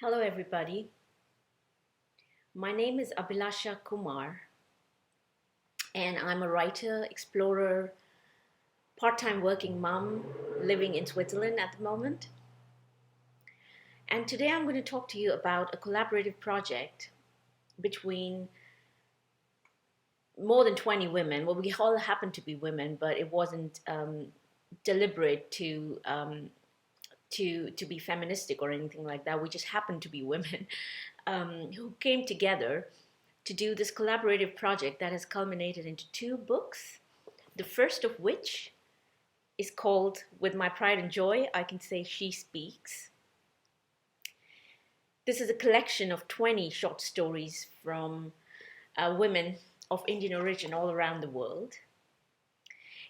Hello, everybody. My name is Abhilasha Kumar, and I'm a writer, explorer, part time working mom living in Switzerland at the moment. And today I'm going to talk to you about a collaborative project between more than 20 women. Well, we all happen to be women, but it wasn't deliberate to be feministic or anything like that. We just happened to be women who came together to do this collaborative project that has culminated into two books. The first of which is called With My Pride and Joy, I Can Say She Speaks. This is a collection of 20 short stories from women of Indian origin all around the world.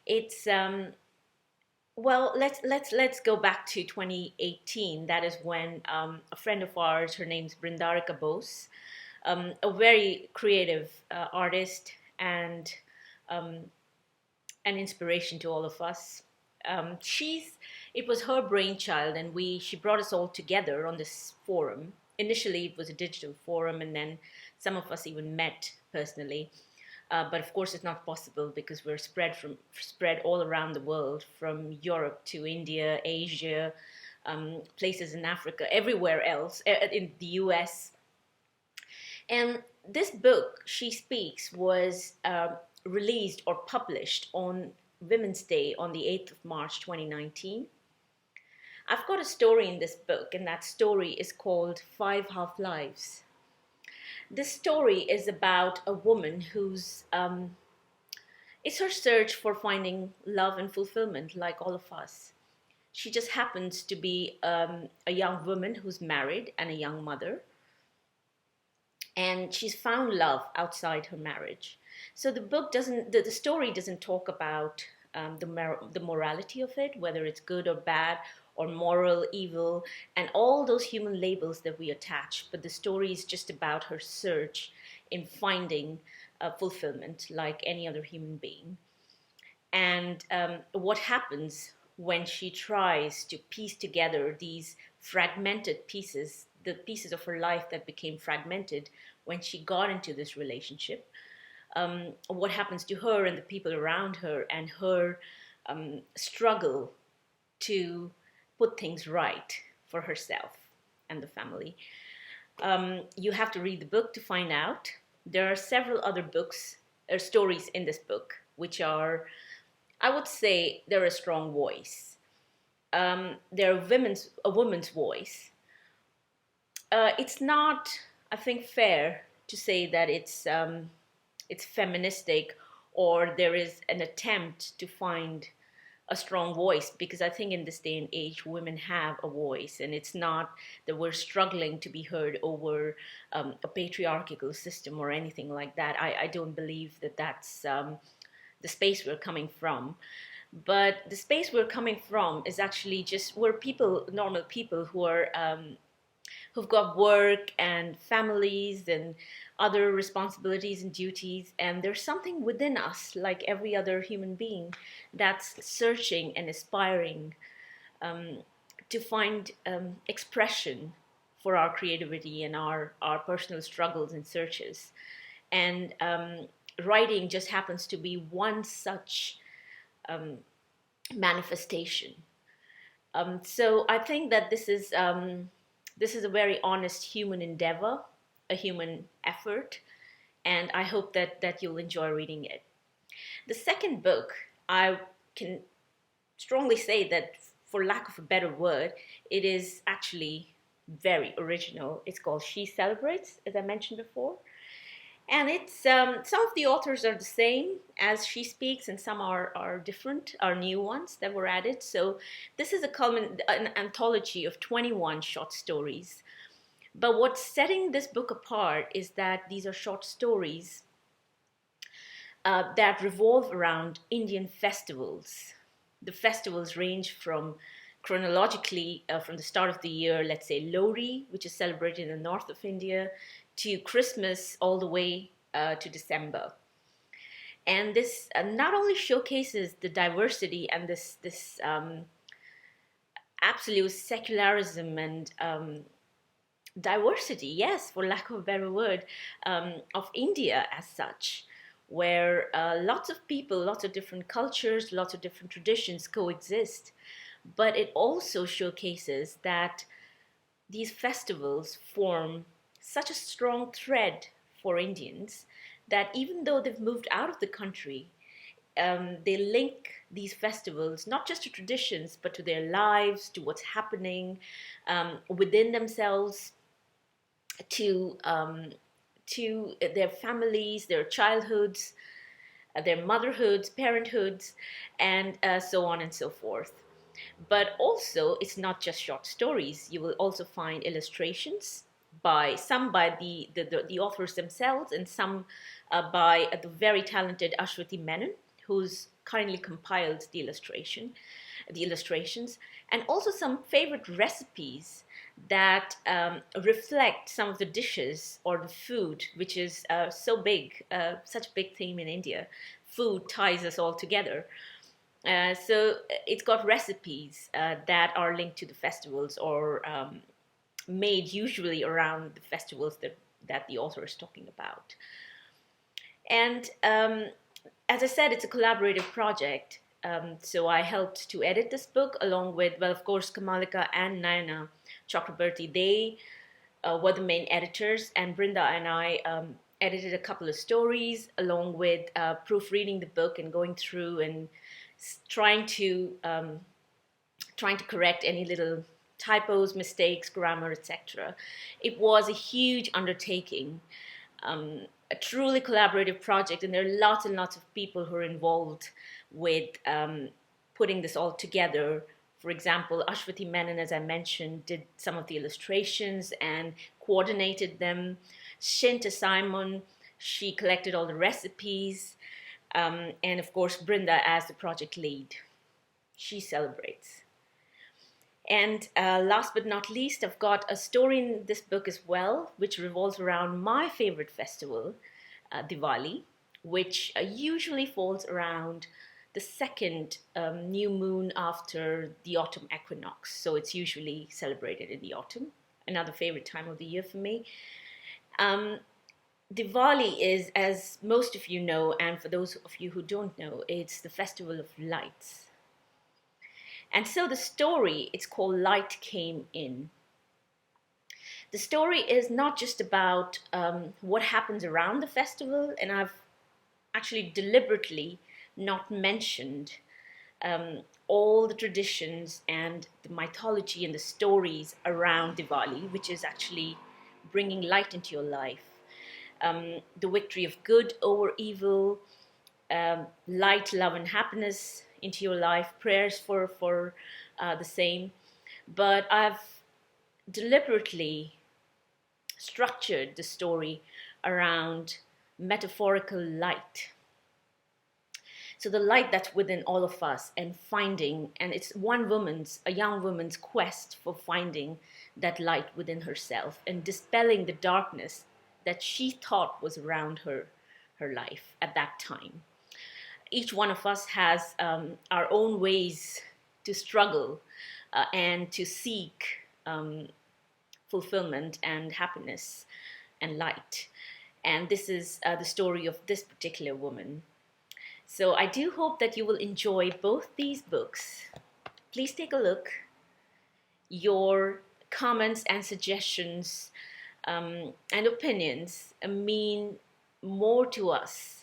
It's let's go back to 2018. That is when a friend of ours, her name's Brindarika Bose, a very creative artist and um, an inspiration to all of us. It was her brainchild, and she brought us all together on this forum. Initially, it was a digital forum, and then some of us even met personally. But of course, it's not possible because we're spread all around the world, from Europe to India, Asia, places in Africa, everywhere else, in the US. And this book, She Speaks, was released or published on Women's Day on the 8th of March 2019. I've got a story in this book, and that story is called Five Half Lives. This story is about a woman who's it's her search for finding love and fulfillment, like all of us. She just happens to be a young woman who's married and a young mother, and she's found love outside her marriage. So the story doesn't talk about the morality of it, whether it's good or bad, or moral, evil, and all those human labels that we attach. But the story is just about her search in finding fulfillment, like any other human being. And what happens when she tries to piece together these fragmented pieces, the pieces of her life that became fragmented when she got into this relationship. What happens to her and the people around her, and her struggle to put things right for herself and the family. You have to read the book to find out. There are several other books or stories in this book, which are, I would say, they're a strong voice. They're a woman's voice. It's not, I think, fair to say that it's feministic, or there is an attempt to find a strong voice, because I think in this day and age women have a voice, and it's not that we're struggling to be heard over a patriarchal system or anything like that. I don't believe that that's the space we're coming from. But the space we're coming from is actually just, we're people, normal people who are who've got work and families and other responsibilities and duties. And there's something within us, like every other human being, that's searching and aspiring to find expression for our creativity and our personal struggles and searches. And writing just happens to be one such manifestation. So I think that this is a very honest human endeavor, a human effort, and I hope that you'll enjoy reading it. The second book, I can strongly say that, for lack of a better word, it is actually very original. It's called She Celebrates, as I mentioned before. And it's some of the authors are the same as She Speaks, and some are different, are new ones that were added. So this is an anthology of 21 short stories. But what's setting this book apart is that these are short stories that revolve around Indian festivals. The festivals range from, chronologically, from the start of the year, let's say Lohri, which is celebrated in the north of India, to Christmas, all the way to December. And this not only showcases the diversity and this absolute secularism and diversity, yes, for lack of a better word, of India as such, where lots of people, lots of different cultures, lots of different traditions coexist. But it also showcases that these festivals form such a strong thread for Indians that even though they've moved out of the country, they link these festivals not just to traditions, but to their lives, to what's happening within themselves, to their families, their childhoods, their motherhoods, parenthoods, and so on and so forth. But also, it's not just short stories. You will also find illustrations by some by the authors themselves, and some by the very talented Ashwati Menon, who's kindly compiled the illustrations, and also some favorite recipes that reflect some of the dishes or the food, which is so big, such a big theme in India. Food ties us all together. So it's got recipes that are linked to the festivals, or made usually around the festivals that the author is talking about. And as I said, it's a collaborative project. So I helped to edit this book along with, well, of course, Kamalika and Nayana Chakrabarti. They were the main editors, and Brinda and I edited a couple of stories along with proofreading the book and going through and trying to correct any little typos, mistakes, grammar, etc. It was a huge undertaking, a truly collaborative project, and there are lots and lots of people who are involved with putting this all together. For example, Ashwati Menon, as I mentioned, did some of the illustrations and coordinated them. Shinta Simon, she collected all the recipes. And of course, Brinda as the project lead. She celebrates. And last but not least, I've got a story in this book as well, which revolves around my favorite festival, Diwali, which usually falls around the second new moon after the autumn equinox. So it's usually celebrated in the autumn, another favorite time of the year for me. Diwali is, as most of you know, and for those of you who don't know, it's the festival of lights. And so the story, it's called Light Came In. The story is not just about what happens around the festival, and I've actually deliberately not mentioned all the traditions and the mythology and the stories around Diwali, which is actually bringing light into your life. The victory of good over evil, light, love, and happiness into your life, prayers for the same. But I've deliberately structured the story around metaphorical light. So the light that's within all of us, and finding, and it's a young woman's quest for finding that light within herself and dispelling the darkness that she thought was around her life at that time. Each one of us has our own ways to struggle and to seek fulfillment and happiness and light. And this is the story of this particular woman. So I do hope that you will enjoy both these books. Please take a look. Your comments and suggestions and opinions mean more to us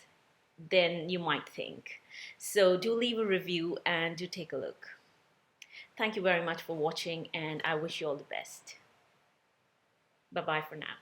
than you might think. So do leave a review and do take a look. Thank you very much for watching, and I wish you all the best. Bye-bye for now.